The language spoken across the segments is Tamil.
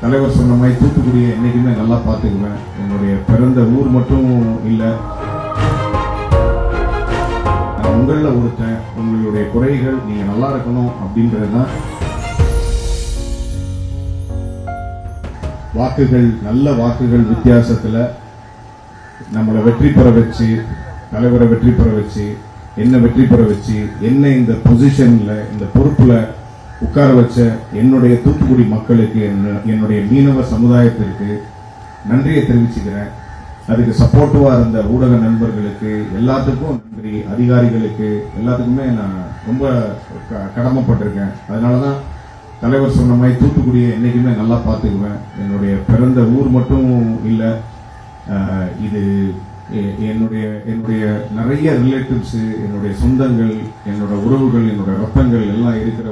தலைவர் சொன்ன மாதிரி தூத்துக்குடியை என்னைக்குமே நல்லா பார்த்துக்குவேன். என்னுடைய பிறந்த ஊர் மட்டும் இல்லை, நான் உங்களில் ஒருத்தன். உங்களுடைய குறைகள் நீங்கள் நல்லா இருக்கணும் அப்படின்றது தான். வாக்குகள், நல்ல வாக்குகள் வித்தியாசத்தில் நம்மளை வெற்றி பெற வச்சு, தலைவரை வெற்றி பெற வச்சு, என்ன வெற்றி பெற வச்சு, என்ன இந்த பொசிஷன்ல, இந்த பொறுப்புல உட்கார வச்ச என்னுடைய தூத்துக்குடி மக்களுக்கு, என்னுடைய மீனவ சமுதாயத்திற்கு நன்றியை தெரிவிச்சுக்கிறேன். அதுக்கு சப்போர்ட்டிவா இருந்த ஊடக நண்பர்களுக்கு எல்லாத்துக்கும் நன்றி, அதிகாரிகளுக்கு எல்லாத்துக்குமே நான் ரொம்ப கடமைப்பட்டிருக்கேன். அதனாலதான் தலைவர் சொன்ன மாதிரி தூத்துக்குடியை என்னைக்குமே நல்லா பார்த்துக்குவேன். என்னுடைய பிறந்த ஊர் மட்டும் இல்லை, இது என்னுடைய நிறைய ரிலேட்டிவ்ஸ், என்னுடைய சொந்தங்கள், என்னோட உறவுகள், என்னோட ரத்தங்கள் எல்லாம் இருக்கிற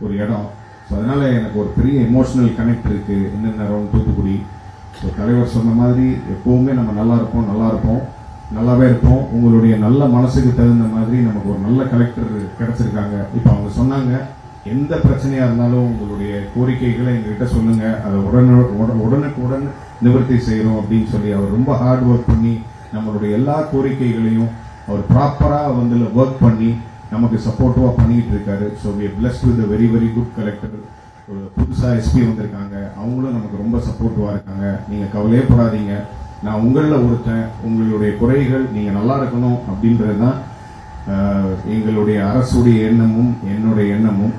ஒரு இடம். ஸோ அதனால எனக்கு ஒரு பெரிய எமோஷனல் கனெக்ட் இருக்கு என்னென்ன அரௌண்ட் தூத்துக்குடி. ஸோ தலைவர் சொன்ன மாதிரி எப்பவுமே நம்ம நல்லாவே இருப்போம். உங்களுடைய நல்ல மனசுக்கு தகுந்த மாதிரி நமக்கு ஒரு நல்ல கலெக்டர் கிடைச்சிருக்காங்க. இப்போ அவங்க சொன்னாங்க, எந்த பிரச்சனையா இருந்தாலும் உங்களுடைய கோரிக்கைகளை எங்ககிட்ட சொல்லுங்க, அதை உடனுக்குடன் நிவர்த்தி செய்யறோம் அப்படின்னு சொல்லி அவர் ரொம்ப ஹார்ட் ஒர்க் பண்ணி நம்மளுடைய எல்லா கோரிக்கைகளையும் அவர் ப்ராப்பரா ஒர்க் பண்ணி நமக்கு சப்போர்ட்டிவா பண்ணிட்டு இருக்காரு. So we are blessed with very very good collector. புதுசா எஸ்பி வந்திருக்காங்க, அவங்களும் நமக்கு ரொம்ப சப்போர்ட்டிவா இருக்காங்க. நீங்க கவலையே படாதீங்க, நான் உங்களில் ஒருத்தன். உங்களுடைய குறைகள் நீங்க நல்லா இருக்கணும் அப்படின்றது தான் எங்களுடைய அரசுடைய எண்ணமும் என்னுடைய எண்ணமும்.